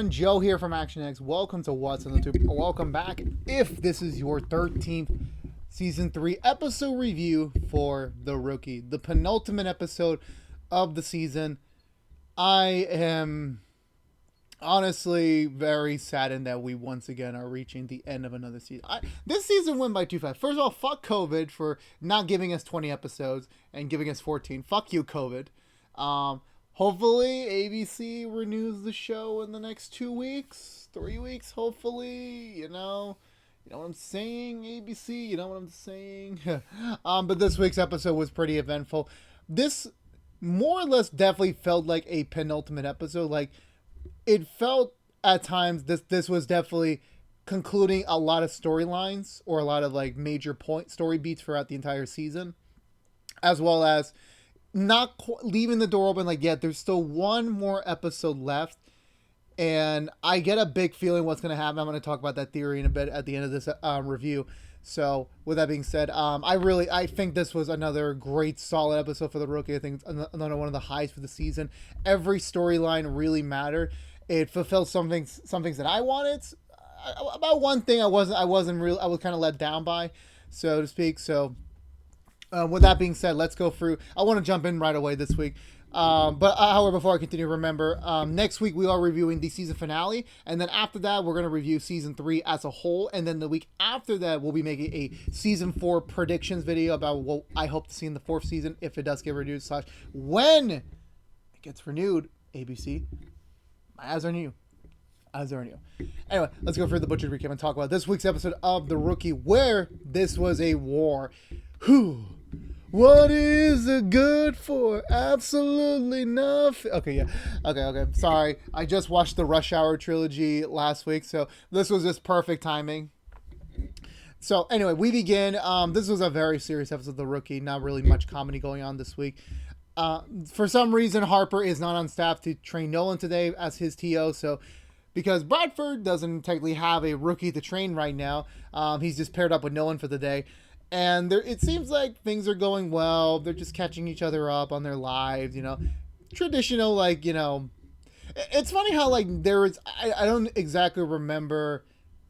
everyone, Joe here from ActionX. Welcome to What's on the Tube. Welcome back. If this is your 13th Season 3 episode review for The Rookie, the penultimate episode of the season, I am honestly very saddened that we once again are reaching the end of another season. This season went by too fast. First of all, fuck COVID for not giving us 20 episodes and giving us 14. Fuck you, COVID. Hopefully, ABC renews the show in the next 2 weeks, 3 weeks, hopefully, you know what I'm saying, ABC, you know what I'm saying? But this week's episode was pretty eventful. This more or less definitely felt like a penultimate episode. Like, it felt at times this was definitely concluding a lot of storylines or a lot of like major story beats throughout the entire season, as well as not leaving the door open. Like, yeah, there's still one more episode left, and I get a big feeling what's going to happen. I'm going to talk about that theory in a bit at the end of this review. So with that being said, I think this was another great solid episode for The Rookie. I think it's another one of the highs for the season. Every storyline really mattered. It fulfilled some things that I wanted. About one thing I was kind of let down by, so to speak. So with that being said, let's go through. I want to jump in right away this week. However, before I continue, remember, next week we are reviewing the season finale, and then after that, we're going to review season 3 as a whole, and then the week after that, we'll be making a season 4 predictions video about what I hope to see in the 4th season, if it does get renewed, / when it gets renewed. ABC, my eyes are on you. Anyway, let's go through the butchered recap and talk about this week's episode of The Rookie, where this was a war. Whew. What is it good for? Absolutely nothing. Okay, yeah. Okay. Sorry. I just watched the Rush Hour trilogy last week, so this was just perfect timing. So anyway, we begin. This was a very serious episode of The Rookie. Not really much comedy going on this week. For some reason, Harper is not on staff to train Nolan today as his TO, so because Bradford doesn't technically have a rookie to train right now, he's just paired up with Nolan for the day. And it seems like things are going well. They're just catching each other up on their lives, traditional, like, it's funny how, like, I don't exactly remember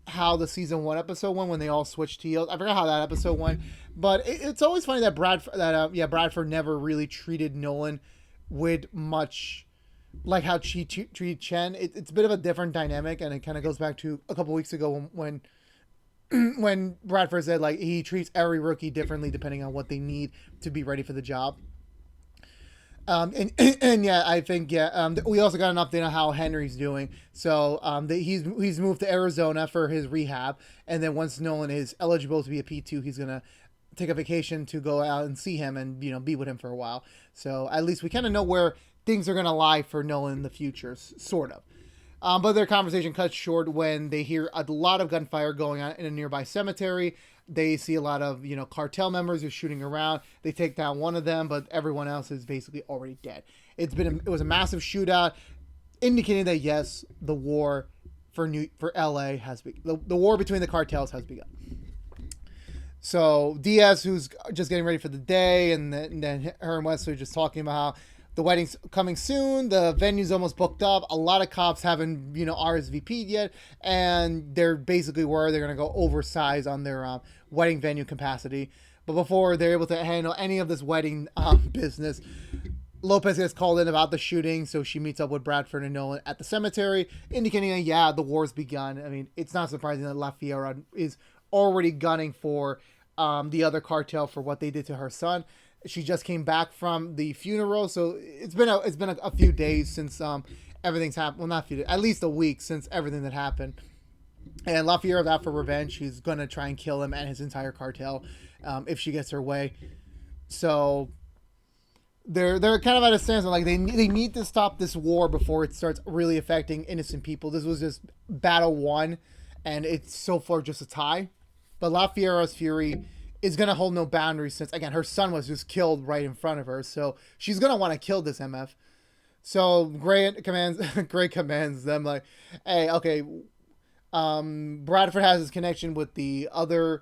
how the season 1 episode went when they all switched TOs. I forgot how that episode went, but it's always funny that Bradford never really treated Nolan with much like how she treated Chen. It's a bit of a different dynamic, and it kind of goes back to a couple weeks ago when Bradford said, like, he treats every rookie differently depending on what they need to be ready for the job. Yeah, I think, we also got an update on how Henry's doing. So he's moved to Arizona for his rehab, and then once Nolan is eligible to be a P2, he's gonna take a vacation to go out and see him and be with him for a while. So at least we kind of know where things are gonna lie for Nolan in the future, sort of. But their conversation cuts short when they hear a lot of gunfire going on in a nearby cemetery. They see a lot of, cartel members who are shooting around. They take down one of them, but everyone else is basically already dead. It was a massive shootout, indicating that yes, the war for LA has begun. The war between the cartels has begun. So Diaz, who's just getting ready for the day, and then her and Wesley are just talking about how the wedding's coming soon. The venue's almost booked up. A lot of cops haven't, RSVP'd yet. And they're basically worried they're going to go oversize on their wedding venue capacity. But before they're able to handle any of this wedding business, Lopez gets called in about the shooting. So she meets up with Bradford and Nolan at the cemetery, indicating that, yeah, the war's begun. I mean, it's not surprising that La Fiera is already gunning for the other cartel for what they did to her son. She just came back from the funeral, so it's been a few days since everything's happened. Well, not a few days, at least a week since everything that happened. And La Fiera's out for revenge. She's gonna try and kill him and his entire cartel if she gets her way. So they're kind of at a standstill. Like they need to stop this war before it starts really affecting innocent people. This was just battle 1, and it's so far just a tie. But La Fiera's fury is going to hold no boundaries since, again, her son was just killed right in front of her. So she's going to want to kill this MF. So Gray commands them, like, hey, okay, Bradford has his connection with the other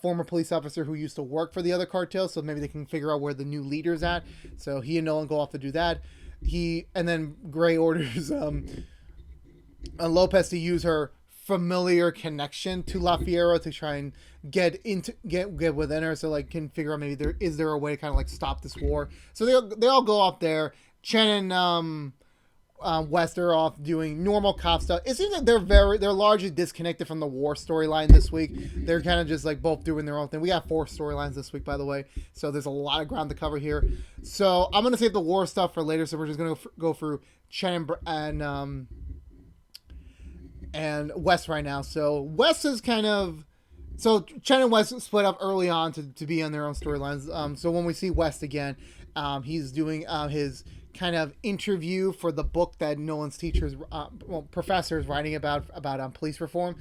former police officer who used to work for the other cartel, so maybe they can figure out where the new leader's at. So he and Nolan go off to do that. And then Gray orders Lopez to use her familiar connection to La Fiera to try and get within her, so like can figure out maybe there a way to kind of like stop this war. So they all go off there. Chen and West are off doing normal cop stuff. It seems like they're largely disconnected from the war storyline this week. They're kind of just like both doing their own thing. We got 4 storylines this week, by the way, so there's a lot of ground to cover here. So I'm gonna save the war stuff for later. So we're just gonna go through Chen and West right now. So West is kind of Chen and West split up early on to be on their own storylines. So when we see West again, he's doing his kind of interview for the book that Nolan's professor is writing about police reform,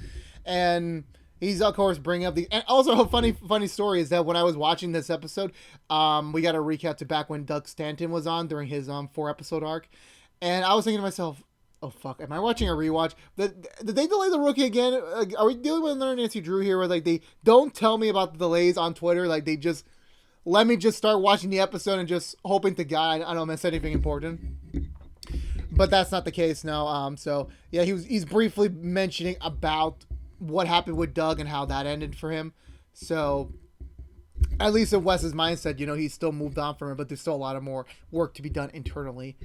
and he's of course bringing up and also a funny story is that when I was watching this episode, we got a recap to back when Doug Stanton was on during his 4-episode arc, and I was thinking to myself, oh fuck, am I watching a rewatch? Did they delay the Rookie again? Are we dealing with another Nancy Drew here where like they don't tell me about the delays on Twitter, like they just let me just start watching the episode and just hoping to God I don't miss anything important. But that's not the case now. So yeah, he's briefly mentioning about what happened with Doug and how that ended for him. So at least in Wes's mindset, he's still moved on from it, but there's still a lot of more work to be done internally.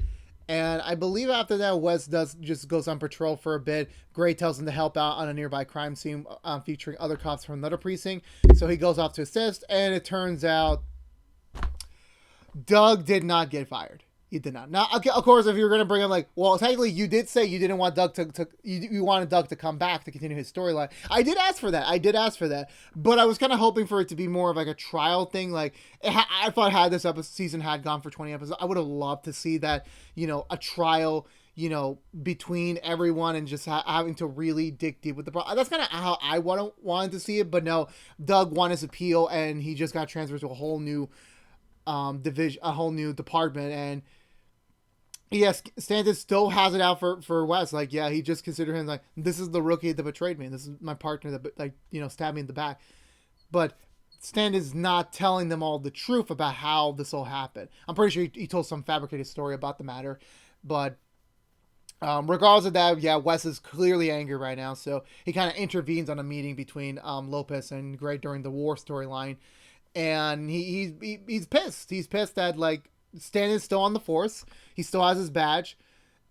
And I believe after that, Wes just goes on patrol for a bit. Gray tells him to help out on a nearby crime scene featuring other cops from another precinct. So he goes off to assist, and it turns out Doug did not get fired. He did not. Now, okay, of course, if you're going to bring him like, well, technically you did say you didn't want Doug you wanted Doug to come back to continue his storyline. I did ask for that. But I was kind of hoping for it to be more of like a trial thing. Like, I thought had this season had gone for 20 episodes, I would have loved to see that, a trial, between everyone and just having to really dig deep with the problem. That's kind of how I wanted to see it. But no, Doug won his appeal and he just got transferred to a whole new division, a whole new department. And yes, Stanton still has it out for Wes. Like, yeah, he just considered him like, this is the Rookie that betrayed me. This is my partner that, like, stabbed me in the back. But Stanton's not telling them all the truth about how this all happened. I'm pretty sure he told some fabricated story about the matter. But regardless of that, yeah, Wes is clearly angry right now. So he kind of intervenes on a meeting between Lopez and Gray during the war storyline. And he's pissed. He's pissed that, like, Stan is still on the force. He still has his badge.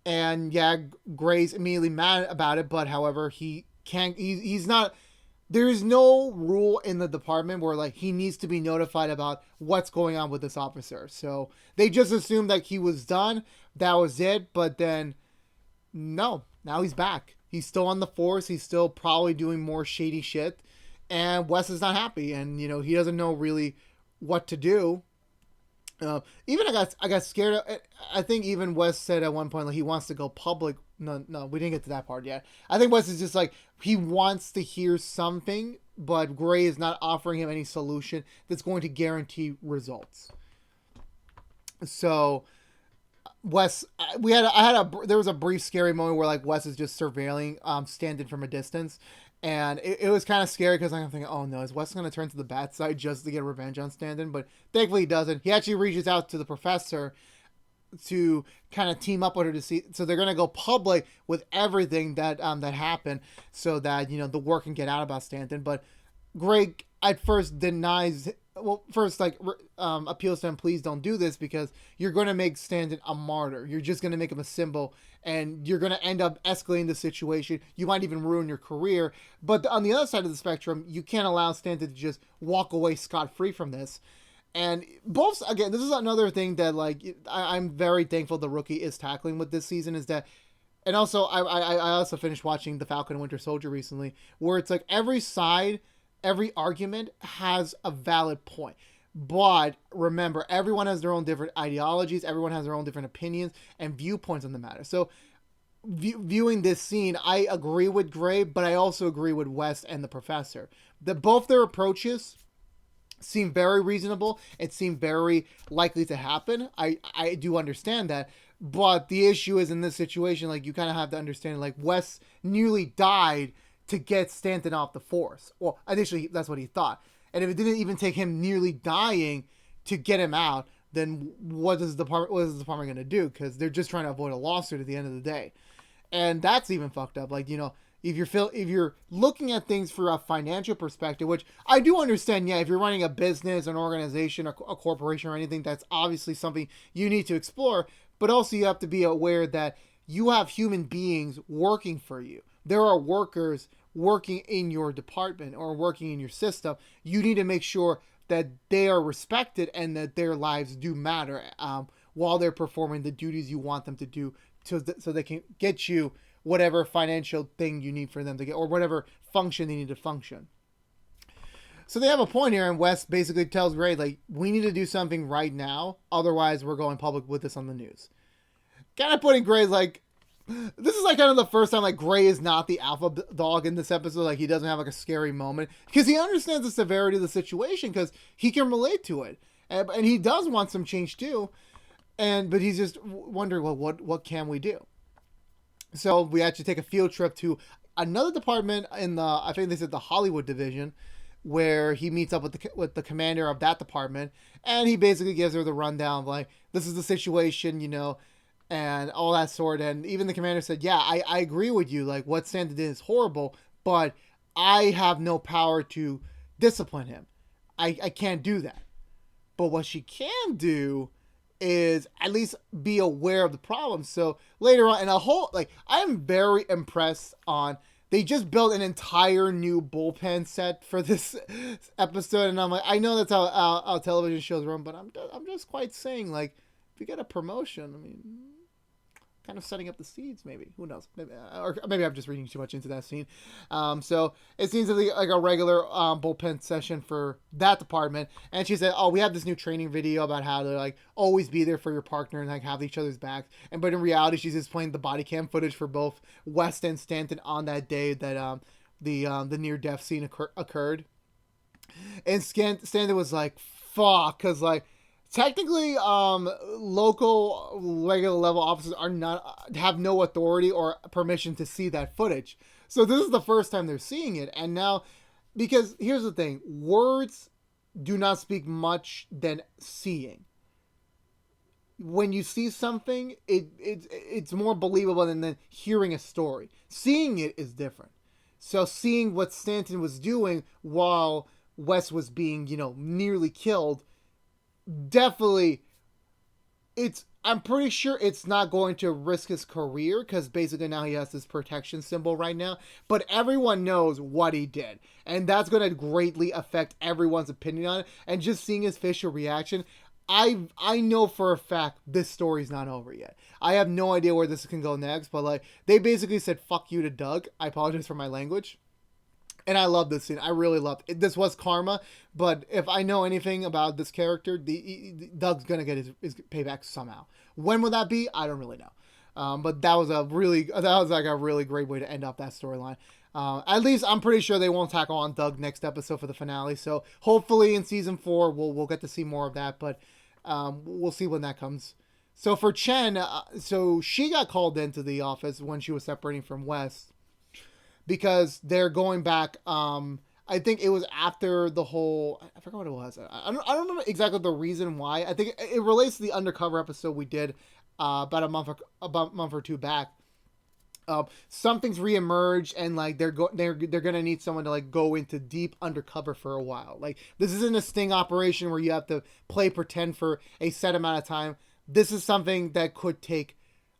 And yeah, Gray's immediately mad about it, but however, he's not, there is no rule in the department where like he needs to be notified about what's going on with this officer. So they just assumed that he was done. That was it. But then no, now he's back. He's still on the force. He's still probably doing more shady shit. And Wes is not happy. And, he doesn't know really what to do. Even I got scared. I think even Wes said at one point like he wants to go public. No, we didn't get to that part yet. I think Wes is just like he wants to hear something, but Gray is not offering him any solution that's going to guarantee results. So Wes, there was a brief scary moment where like Wes is just surveilling Stanton from a distance. And it was kind of scary because I'm thinking, oh no, is Wes going to turn to the bad side just to get revenge on Stanton? But thankfully he doesn't. He actually reaches out to the professor to kind of team up with her to see. So they're going to go public with everything that happened so that, the word can get out about Stanton. But Greg at first appeals to him, please don't do this because you're going to make Stanton a martyr. You're just going to make him a symbol and you're going to end up escalating the situation. You might even ruin your career. But on the other side of the spectrum, you can't allow Stanton to just walk away scot-free from this. And both, again, this is another thing that like I'm very thankful the Rookie is tackling with this season is that, and also I also finished watching The Falcon and Winter Soldier recently, where it's like every side, every argument has a valid point. But remember, everyone has their own different ideologies. Everyone has their own different opinions and viewpoints on the matter. So viewing this scene, I agree with Gray, but I also agree with West and the professor. Both their approaches seem very reasonable. It seemed very likely to happen. I do understand that. But the issue is in this situation, like you kind of have to understand, like West nearly died to get Stanton off the force. Well, initially that's what he thought. And if it didn't even take him nearly dying to get him out, then what is the department going to do? Because they're just trying to avoid a lawsuit at the end of the day. And that's even fucked up. Like, if you're looking at things for a financial perspective, which I do understand, yeah, if you're running a business, an organization, a corporation or anything, that's obviously something you need to explore. But also you have to be aware that you have human beings working for you. There are workers working in your department or working in your system. You need to make sure that they are respected and that their lives do matter while they're performing the duties you want them to do, so they can get you whatever financial thing you need for them to get, or whatever function they need to function. So they have a point here, and West basically tells Gray, like, we need to do something right now, otherwise we're going public with this on the news. Kind of putting Gray, like, this is like kind of the first time like Gray is not the alpha dog in this episode. Like, he doesn't have like a scary moment because he understands the severity of the situation, because he can relate to it, and he does want some change too. But he's just wondering, well, what can we do? So we actually take a field trip to another department in the, I think they said the Hollywood division, where he meets up with the commander of that department, and he basically gives her the rundown of, like, this is the situation, and all that sort. And even the commander said, yeah, I agree with you. Like, what Santa did is horrible, but I have no power to discipline him. I can't do that. But what she can do is at least be aware of the problem. So later on, and I am very impressed they just built an entire new bullpen set for this episode. And I'm like, I know that's how television shows run, but I'm just quite saying, like, if you get a promotion, I mean, kind of setting up the seeds, maybe. Who knows? Maybe I'm just reading too much into that scene. So it seems like a regular bullpen session for that department. And she said, "Oh, we have this new training video about how to, like, always be there for your partner and, like, have each other's backs." But in reality, she's just playing the body cam footage for both West and Stanton on that day that the near death scene occurred. And Stanton was like, "Fuck," because, like, technically, local regular level officers have no authority or permission to see that footage. So this is the first time they're seeing it. And now, because here's the thing, words do not speak much than seeing. When you see something, it's more believable than hearing a story. Seeing it is different. So seeing what Stanton was doing while Wes was being, nearly killed, definitely, I'm pretty sure it's not going to risk his career, because basically now he has this protection symbol right now, but everyone knows what he did, and that's going to greatly affect everyone's opinion on it. And just seeing his facial reaction, I know for a fact this story's not over yet. I have no idea where this can go next, but, like, they basically said fuck you to Doug. I apologize for my language. And I love this scene. I really loved it. This was karma, but if I know anything about this character, Doug's gonna get his payback somehow. When will that be? I don't really know. But that was like a really great way to end up that storyline. At least I'm pretty sure they won't tackle on Doug next episode for the finale. So hopefully in season 4 we'll get to see more of that. But we'll see when that comes. So for Chen, so she got called into the office when she was separating from West, because they're going back. I think it was after the whole, I forgot what it was. I don't remember exactly the reason why. I think it relates to the undercover episode we did about a month or two back. Something's reemerged, and, like, they're gonna need someone to, like, go into deep undercover for a while. Like, this isn't a sting operation where you have to play pretend for a set amount of time. This is something that could take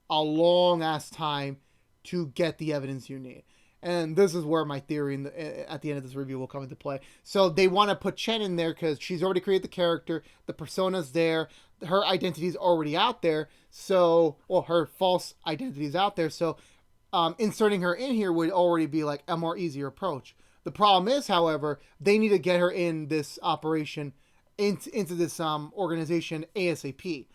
a long ass time to get the evidence you need. And this is where my theory at the end of this review will come into play. So they want to put Chen in there because she's already created the character. The persona's there. Her identity's already out there. So, well, her false identity's out there. So inserting her in here would already be, like, a more easier approach. The problem is, however, they need to get her in this operation, into this organization ASAP.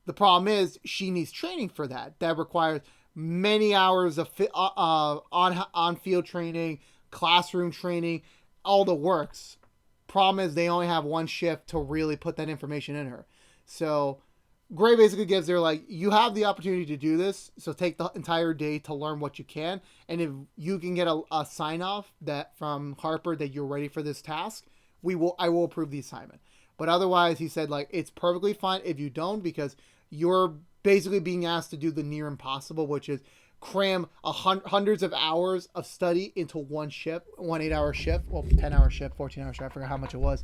The problem is she needs training for that. That requires many hours of on field training, classroom training, all the works. Problem is they only have one shift to really put that information in her. So Gray basically gives her, like, you have the opportunity to do this, so take the entire day to learn what you can, and if you can get a sign off that from Harper that you're ready for this task, I will approve the assignment. But otherwise, he said, like, it's perfectly fine if you don't, because you're basically being asked to do the near impossible, which is cram hundreds of hours of study into one shift, 1 8-hour shift, well, 10-hour shift, 14-hour shift. I forgot how much it was.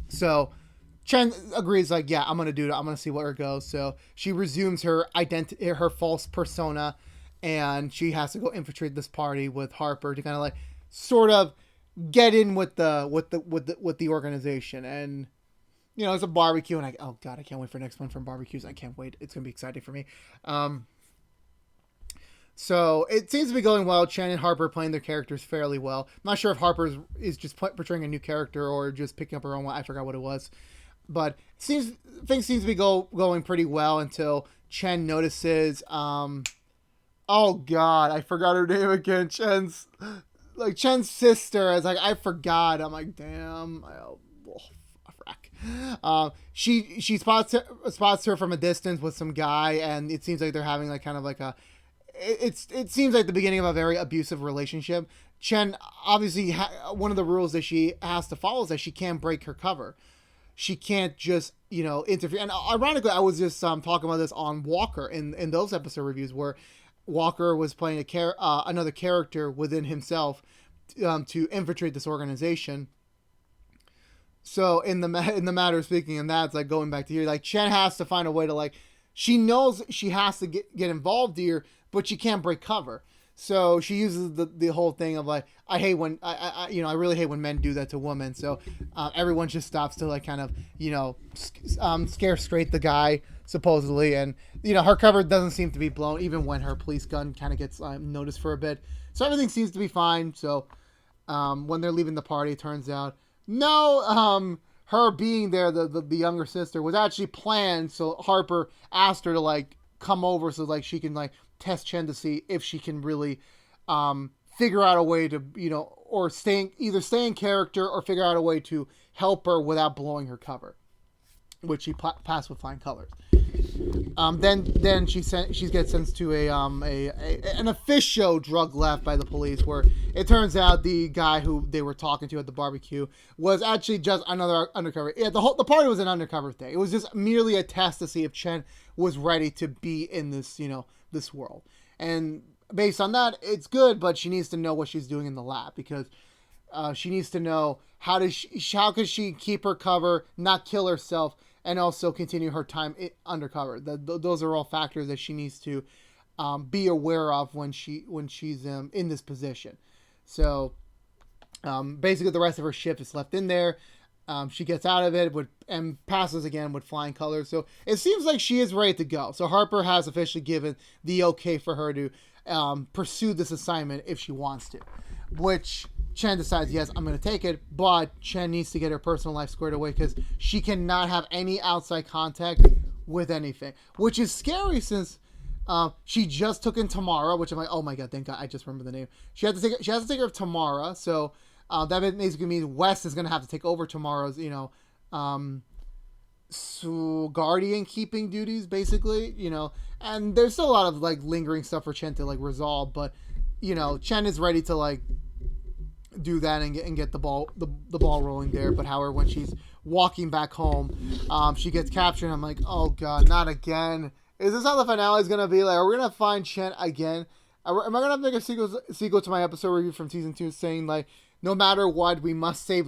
So Chen agrees, like, yeah, I'm gonna do it. I'm gonna see where it goes. So she resumes her her false persona, and she has to go infiltrate this party with Harper to kind of like sort of get in with the organization. And it's a barbecue, and oh god, I can't wait for next one from barbecues. I can't wait. It's gonna be exciting for me. So it seems to be going well. Chen and Harper playing their characters fairly well. I'm not sure if Harper is just portraying a new character or just picking up her own one. I forgot what it was. But things seems to be going pretty well until Chen notices. Oh god, I forgot her name again. Chen's sister. It's like I forgot. I'm like, damn. She spots her from a distance with some guy, and it seems like they're having like kind of like a. It seems like the beginning of a very abusive relationship. Chen obviously one of the rules that she has to follow is that she can't break her cover. She can't just interfere. And ironically, I was just talking about this on Walker in those episode reviews where Walker was playing another character within himself to infiltrate this organization. So in the matter of speaking, and that's like going back to here, like Chen has to find a way to like. She knows she has to get involved here, but she can't break cover. So she uses the whole thing of like, I hate when I really hate when men do that to women. So everyone just stops to like kind of scare straight the guy supposedly, and her cover doesn't seem to be blown even when her police gun kind of gets noticed for a bit. So everything seems to be fine. So when they're leaving the party, it turns out no. Her being there, the younger sister, was actually planned. So Harper asked her to like come over so like she can like test Chen to see if she can really figure out a way to or either stay in character or figure out a way to help her without blowing her cover, which she passed with flying colors. Then she gets sent to an official drug left by the police, where it turns out the guy who they were talking to at the barbecue was actually just another undercover. Yeah, the party was an undercover thing. It was just merely a test to see if Chen was ready to be in this this world. And based on that, it's good, but she needs to know what she's doing in the lab, because she needs to know how can she keep her cover, not kill herself, and also continue her time undercover. Those are all factors that she needs to be aware of when she's in this position. So basically, the rest of her shift is left in there. She gets out of it and passes again with flying colors. So it seems like she is ready to go. So Harper has officially given the okay for her to pursue this assignment if she wants to, which Chen decides, yes, I'm going to take it, but Chen needs to get her personal life squared away because she cannot have any outside contact with anything, which is scary since she just took in Tamara, which I'm like, oh my god, thank god, I just remember the name. She has to take care of Tamara, so that basically means Wes is going to have to take over Tamara's, guardian keeping duties, basically, and there's still a lot of like lingering stuff for Chen to like resolve, but Chen is ready to like do that and get the ball rolling there. But however, when she's walking back home, she gets captured, and I'm like, oh god, not again. Is this how the finale is gonna be? Like, are we gonna find Chen again? Am I gonna make a sequel to my episode review from season 2 saying like, no matter what, we must save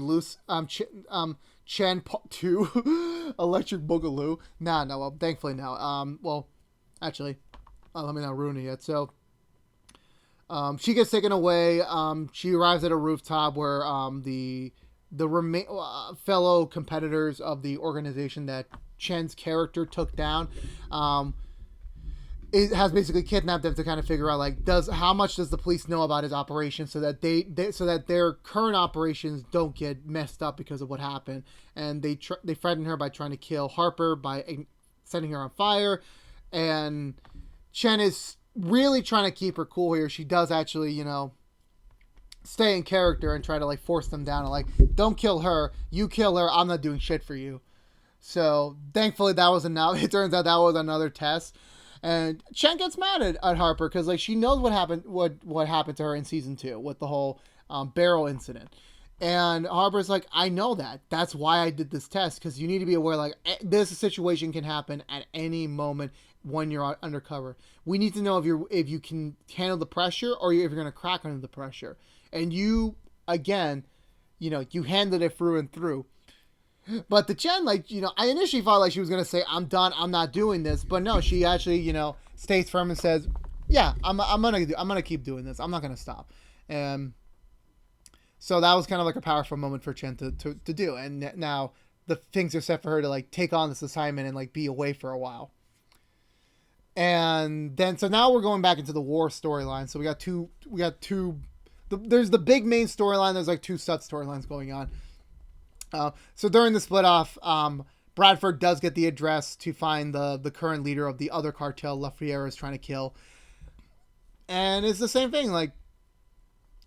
Chen 2 Electric Boogaloo? No, well, thankfully no. Well, actually, let me not ruin it yet. So she gets taken away. She arrives at a rooftop where the fellow competitors of the organization that Chen's character took down it has basically kidnapped them to kind of figure out like how much does the police know about his operation, so that so that their current operations don't get messed up because of what happened. And they threaten her by trying to kill Harper by setting her on fire, and Chen is really trying to keep her cool here. She does actually stay in character and try to like force them down and like, don't kill her, you kill her, I'm not doing shit for you. So thankfully that was enough. It turns out that was another test. And Chen gets mad at Harper because like she knows what happened to her in season 2 with the whole barrel incident. And Harper's like, I know that. That's why I did this test, because you need to be aware like this situation can happen at any moment when you're undercover. We need to know if you can handle the pressure or if you're going to crack under the pressure. And you, again, you handled it through and through. But the Jen, I initially thought like she was going to say, I'm done, I'm not doing this. But no, she actually, stays firm and says, yeah, I'm going to keep doing this. I'm not going to stop. And so that was kind of like a powerful moment for Chen to do. And now the things are set for her to like take on this assignment and like be away for a while. And then, so now we're going back into the war storyline. So we got two, there's the big main storyline. There's like two sub storylines going on. So during the split off, Bradford does get the address to find the current leader of the other cartel La Fiera is trying to kill. And it's the same thing. Like,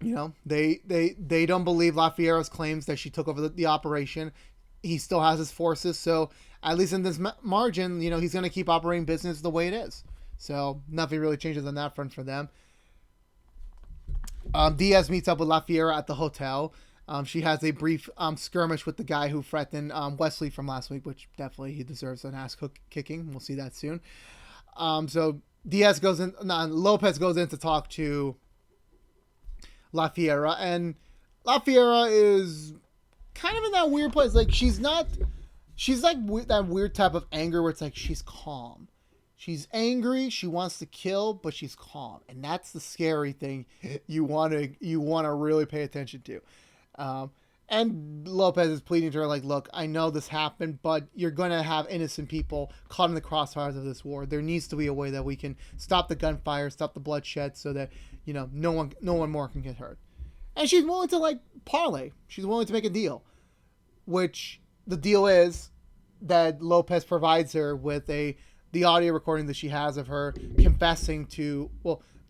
they don't believe La Fiera's claims that she took over the operation. He still has his forces. So at least in this margin, he's going to keep operating business the way it is. So nothing really changes on that front for them. Diaz meets up with La Fiera at the hotel. She has a brief skirmish with the guy who threatened Wesley from last week, which definitely he deserves an ass kicking. We'll see that soon. So Lopez goes in to talk to La Fiera, and La Fiera is kind of in that weird place. Like, she's like that weird type of anger where it's like she's calm. She's angry, she wants to kill, but she's calm. And that's the scary thing you want to really pay attention to. And Lopez is pleading to her like, look, I know this happened, but you're going to have innocent people caught in the crossfires of this war. There needs to be a way that we can stop the gunfire, stop the bloodshed so that, no one more can get hurt. And she's willing to like parlay. She's willing to make a deal, which the deal is that Lopez provides her with the audio recording that she has of her confessing to,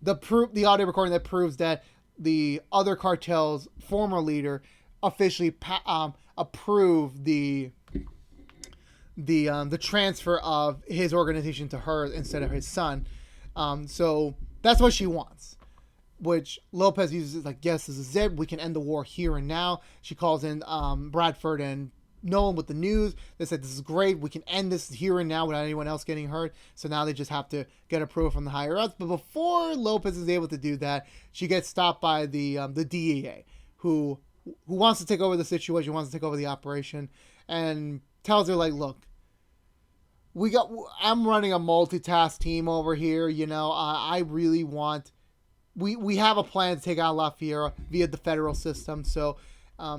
the audio recording that proves that the other cartel's former leader officially approved the transfer of his organization to her instead of his son. So that's what she wants, which Lopez uses like, yes, this is it. We can end the war here and now. She calls in Bradford and Nolan with the news. They said, this is great. We can end this here and now without anyone else getting hurt. So now they just have to get approval from the higher ups. But before Lopez is able to do that, she gets stopped by the DEA, who wants to take over the situation, wants to take over the operation, and tells her like, look, I'm running a multitask team over here. I really want, we have a plan to take out La Fiera via the federal system. So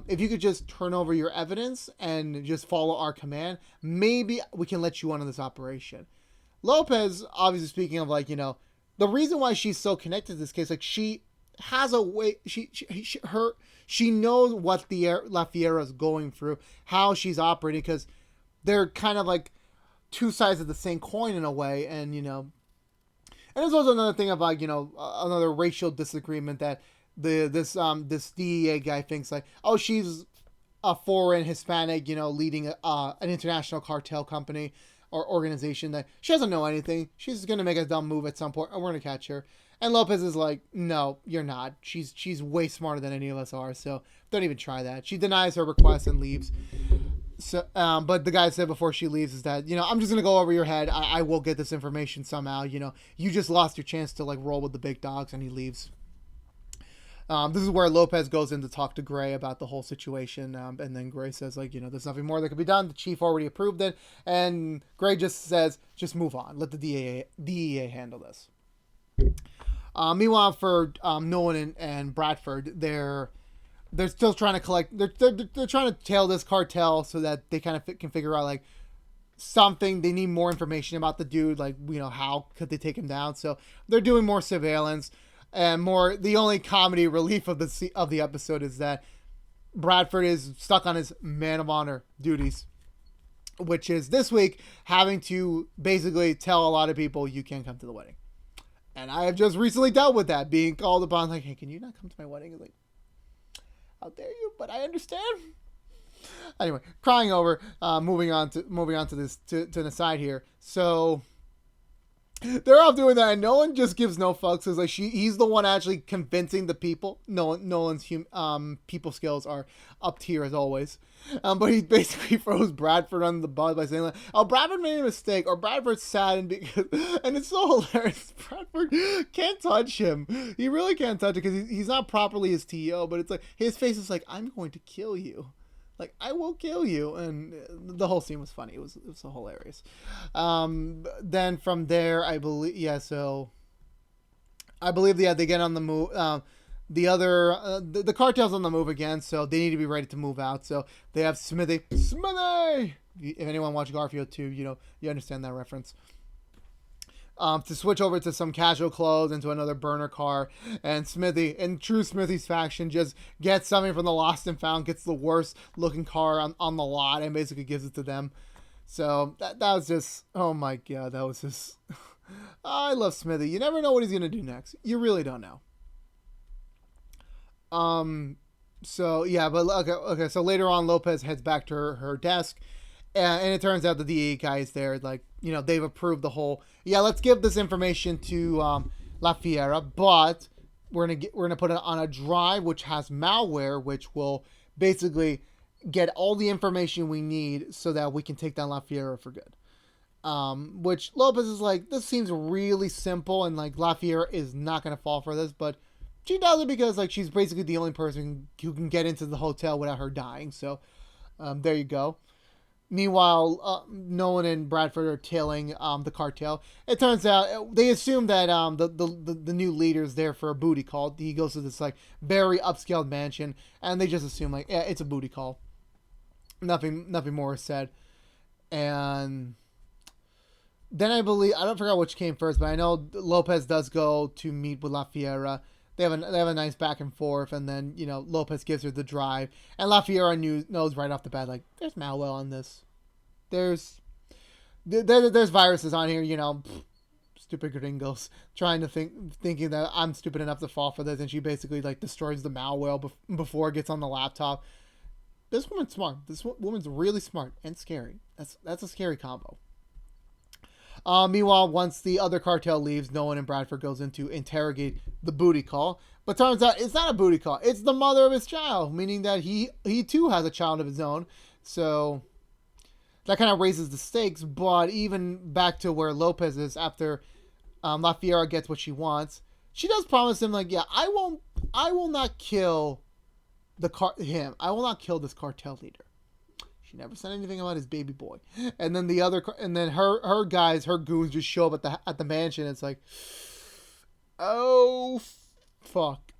if you could just turn over your evidence and just follow our command, maybe we can let you on this operation. Lopez, obviously speaking of like, the reason why she's so connected to this case, like she has a way, she knows what the La Fiera is going through, how she's operating, because they're kind of like two sides of the same coin in a way. And, and there's also another thing about, another racial disagreement that this DEA guy thinks like, oh, she's a foreign Hispanic, leading an international cartel company or organization, that she doesn't know anything. She's going to make a dumb move at some point and we're going to catch her. And Lopez is like, no, you're not. She's way smarter than any of us are. So don't even try that. She denies her request and leaves. So, but the guy said before she leaves is that, I'm just going to go over your head. I will get this information somehow. You just lost your chance to like roll with the big dogs, and he leaves. This is where Lopez goes in to talk to Gray about the whole situation. And then Gray says like, there's nothing more that could be done. The chief already approved it. And Gray just says, just move on. Let the DEA handle this. Meanwhile, for Nolan and Bradford, they're still trying to collect. They're trying to tail this cartel so that they kind of can figure out like something. They need more information about the dude. Like, how could they take him down? So they're doing more surveillance and more. The only comedy relief of the episode is that Bradford is stuck on his man of honor duties, which is this week having to basically tell a lot of people you can't come to the wedding. And I have just recently dealt with that, being called upon, like, hey, can you not come to my wedding? It's like, how dare you? But I understand. Anyway, crying over. Moving on to this to the side here. So They're all doing that, and Nolan just gives no fucks. Cause like he's the one actually convincing the people. Nolan's people skills are up tier as always. But he basically throws Bradford under the bus by saying like, "Oh, Bradford made a mistake, or Bradford's sad," and it's so hilarious. Bradford can't touch him. He really can't touch it because he's not properly his TO. But it's like his face is like, "I'm going to kill you." Like, I will kill you, and the whole scene was funny. It was so hilarious. Then from there, I believe, yeah. So I believe, yeah, they get on the move. The cartel's on the move again, so they need to be ready to move out. So they have Smithy. If anyone watched Garfield 2, you understand that reference. To switch over to some casual clothes into another burner car, and Smithy, in true Smithy's fashion, just gets something from the lost and found, gets the worst looking car on the lot, and basically gives it to them. So that was just, oh my god, that was just, I love Smithy. You never know what he's gonna do next. You really don't know. So yeah, but okay. So later on, Lopez heads back to her desk. And it turns out the DA guy is there. Like, they've approved the whole. Yeah, let's give this information to La Fiera, but we're gonna put it on a drive which has malware, which will basically get all the information we need so that we can take down La Fiera for good. Which Lopez is like, this seems really simple, and like La Fiera is not gonna fall for this, but she does it because like she's basically the only person who can get into the hotel without her dying. So there you go. Meanwhile, Nolan and Bradford are tailing the cartel. It turns out they assume that the new leader's there for a booty call. He goes to this like very upscaled mansion, and they just assume like, yeah, it's a booty call. Nothing more is said. And then I don't forget which came first, but I know Lopez does go to meet with La Fiera. They have a nice back and forth, and then Lopez gives her the drive, and La Fiera knows right off the bat like there's malware on this. There's viruses on here, stupid gringos trying to thinking that I'm stupid enough to fall for this, and she basically like destroys the malware before it gets on the laptop. This woman's smart. This woman's really smart and scary. That's a scary combo. Meanwhile, once the other cartel leaves, Nolan and Bradford goes in to interrogate the booty call. But turns out it's not a booty call. It's the mother of his child, meaning that he too has a child of his own. So that kind of raises the stakes. But even back to where Lopez is after La Fiera gets what she wants, she does promise him like, yeah, I will not kill him. I will not kill this cartel leader. She never said anything about his baby boy. And then her guys, her goons just show up at the mansion. It's like, oh fuck,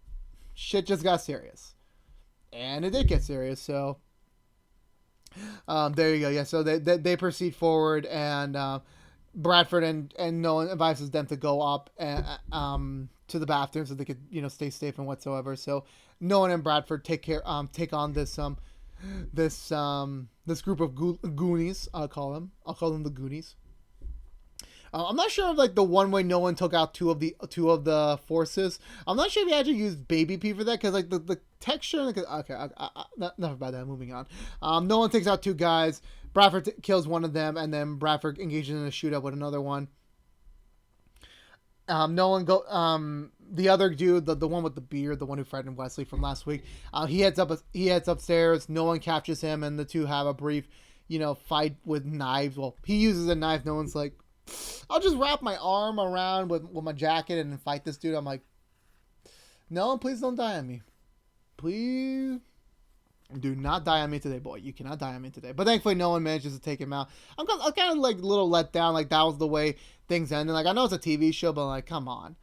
shit just got serious, and it did get serious. So there you go. Yeah, so they proceed forward, and Bradford and Nolan advises them to go up and to the bathroom so they could stay safe and whatsoever. So Nolan and Bradford take on this group of Goonies. I'll call them the Goonies. I'm not sure if like the one way Nolan took out two of the forces. I'm not sure if he actually used Baby P for that because like the texture. Okay, enough about that. Moving on. Nolan takes out two guys. Bradford kills one of them, and then Bradford engages in a shootout with another one. The other dude, the one with the beard, the one who threatened Wesley from last week, he heads upstairs. Nolan captures him, and the two have a brief, fight with knives. Well, he uses a knife. Nolan's like, I'll just wrap my arm around with my jacket and fight this dude. I'm like, Nolan, please don't die on me. Please do not die on me today, boy. You cannot die on me today. But thankfully, Nolan manages to take him out. I'm kind of like a little let down. Like that was the way things ended. Like I know it's a TV show, but like, come on.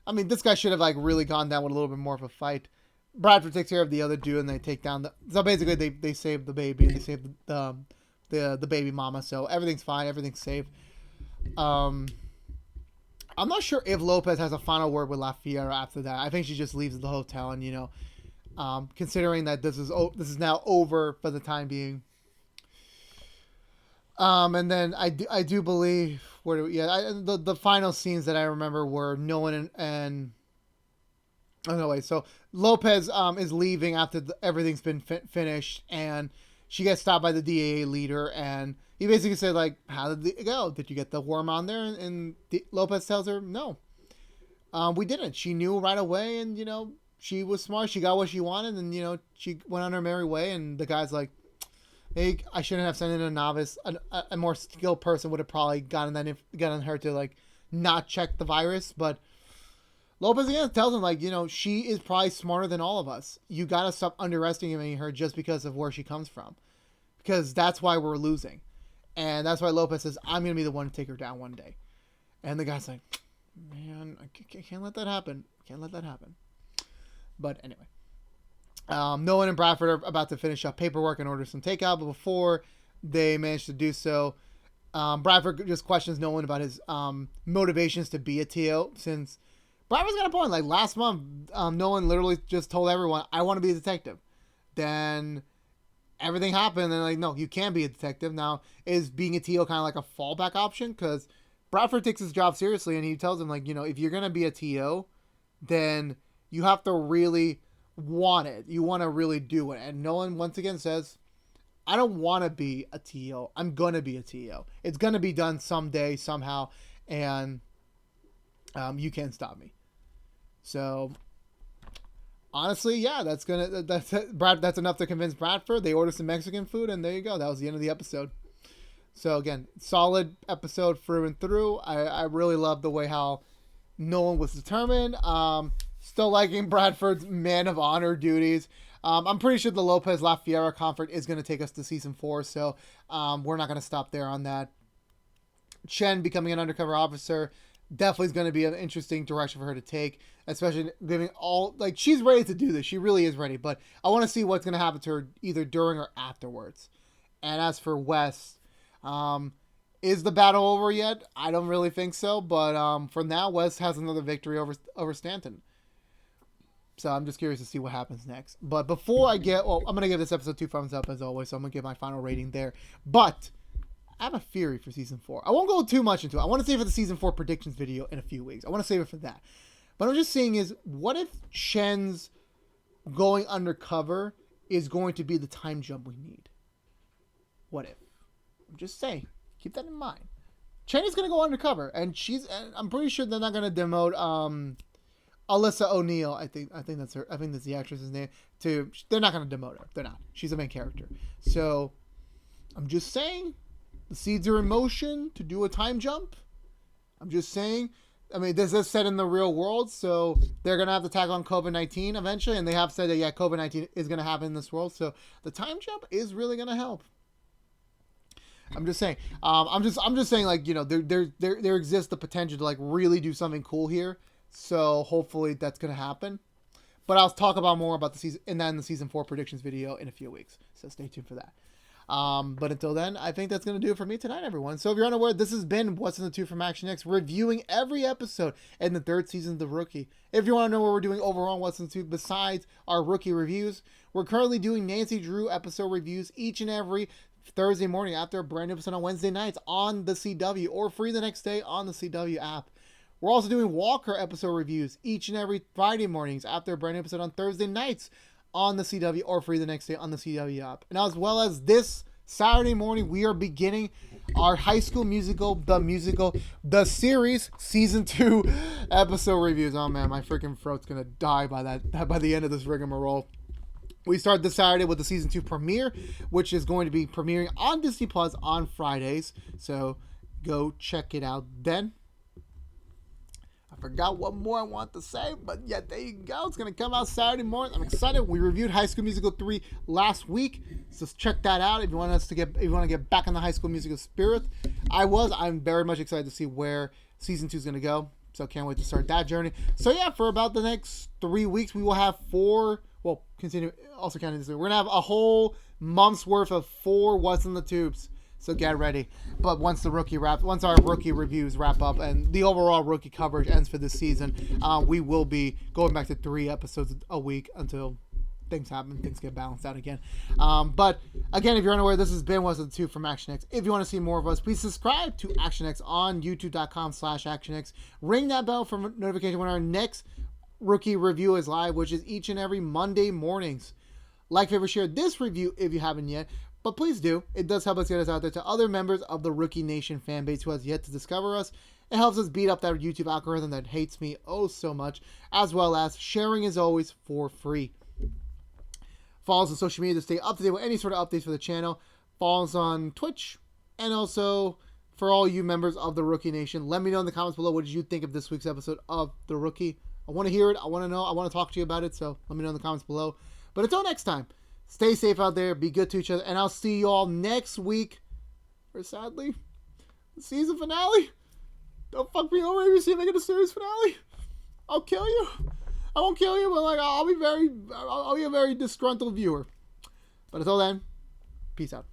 I mean, this guy should have like really gone down with a little bit more of a fight. Bradford takes care of the other dude, and they take down so basically they save the baby. They save the baby mama. So everything's fine. Everything's safe. I'm not sure if Lopez has a final word with La Fiera after that. I think she just leaves the hotel, and considering that this is now over for the time being. And then I do believe the final scenes that I remember were Nolan and oh no wait, so Lopez is leaving after everything's been finished, and she gets stopped by the DAA leader, and he basically said, like, how did it go? Did you get the worm on there? And Lopez tells her, no, we didn't. She knew right away, and, she was smart. She got what she wanted, and, she went on her merry way, and the guy's like, hey, I shouldn't have sent in a novice. A more skilled person would have probably gotten her to, like, not check the virus, but Lopez again tells him, like, she is probably smarter than all of us. You got to stop underestimating her just because of where she comes from. Because that's why we're losing. And that's why Lopez says, I'm going to be the one to take her down one day. And the guy's like, man, I can't let that happen. Can't let that happen. But anyway. Nolan and Bradford are about to finish up paperwork and order some takeout. But before they manage to do so, Bradford just questions Nolan about his motivations to be a TO, since Bradford's got a point. Like, last month, Nolan literally just told everyone, I want to be a detective. Then everything happened, and like, no, you can't be a detective. Now, is being a TO kind of like a fallback option? Because Bradford takes his job seriously, and he tells him, like, if you're going to be a TO, then you have to really want it. You want to really do it. And Nolan, once again, says, I don't want to be a TO. I'm going to be a TO. It's going to be done someday, somehow, and you can't stop me. So, honestly, yeah, that's enough to convince Bradford. They order some Mexican food, and there you go. That was the end of the episode. So again, solid episode through and through. I really love the way how Nolan was determined. Still liking Bradford's man of honor duties. I'm pretty sure the Lopez La Fiera conflict is going to take us to season 4, so we're not going to stop there on that. Chen becoming an undercover officer definitely is going to be an interesting direction for her to take, especially giving all, like, she's ready to do this. She really is ready, but I want to see what's going to happen to her either during or afterwards. And as for Wes, is the battle over yet? I don't really think so, but for now, Wes has another victory over Stanton. So I'm just curious to see what happens next. But before I'm going to give this episode 2 thumbs up as always, so I'm going to give my final rating there. But I have a theory for season 4. I won't go too much into it. I want to save it for the season 4 predictions video in a few weeks. I want to save it for that. But I'm just saying is, what if Chen's going undercover is going to be the time jump we need? What if? I'm just saying. Keep that in mind. Chen is going to go undercover, and I'm pretty sure they're not going to demote Alyssa O'Neill. I think that's her. I think that's the actress's name. They're not going to demote her. They're not. She's a main character. So I'm just saying. The seeds are in motion to do a time jump. I'm just saying. I mean, this is set in the real world, so they're going to have to tackle on COVID-19 eventually, and they have said that, yeah, COVID-19 is going to happen in this world, so the time jump is really going to help. I'm just saying. I'm just saying, like, there exists the potential to, like, really do something cool here, so hopefully that's going to happen. But I'll talk about more about the season, and then the season 4 predictions video in a few weeks, so stay tuned for that. But until then, I think that's going to do it for me tonight, everyone. So if you're unaware, this has been What's in the Tube from ActionX, reviewing every episode in the 3rd season of The Rookie. If you want to know what we're doing overall What's in the Tube besides our rookie reviews, we're currently doing Nancy Drew episode reviews each and every Thursday morning after a brand new episode on Wednesday nights on the CW, or free the next day on the CW app. We're also doing Walker episode reviews each and every Friday mornings after a brand new episode on Thursday nights on the CW, or free the next day on the CW app. And as well as this Saturday morning, we are beginning our High School Musical, the series, season 2 episode reviews. Oh man, my freaking throat's gonna die by the end of this rigmarole. We start this Saturday with the season 2 premiere, which is going to be premiering on Disney Plus on Fridays. So go check it out then. I forgot what more I want to say, but yeah, there you go. It's going to come out Saturday morning. I'm excited. We reviewed High School Musical 3 last week, so check that out if you want to get back in the High School Musical spirit. I'm very much excited to see where season 2 is going to go, so can't wait to start that journey. So yeah, for about the next 3 weeks, we will have 4, well, continue, also counting this week, we're going to have a whole month's worth of 4 What's in the Tubes. So get ready. But once our rookie reviews wrap up and the overall rookie coverage ends for this season, we will be going back to 3 episodes a week until things happen, things get balanced out again. But again, if you're unaware, this has been What's in the Tube from ActionX. If you want to see more of us, please subscribe to ActionX on youtube.com/ActionX. Ring that bell for notification when our next rookie review is live, which is each and every Monday mornings. Like, favorite, share this review if you haven't yet. But please do. It does help us get us out there to other members of the Rookie Nation fan base who has yet to discover us. It helps us beat up that YouTube algorithm that hates me oh so much, as well as sharing as always for free. Follow us on social media to stay up to date with any sort of updates for the channel. Follow us on Twitch, and also for all you members of the Rookie Nation, let me know in the comments below what did you think of this week's episode of The Rookie. I want to hear it. I want to know. I want to talk to you about it, so let me know in the comments below. But until next time, stay safe out there, be good to each other, and I'll see you all next week for, sadly, the season finale. Don't fuck me over if you see me get a series finale. I'll kill you. I won't kill you, but like I'll be a very disgruntled viewer. But until then, peace out.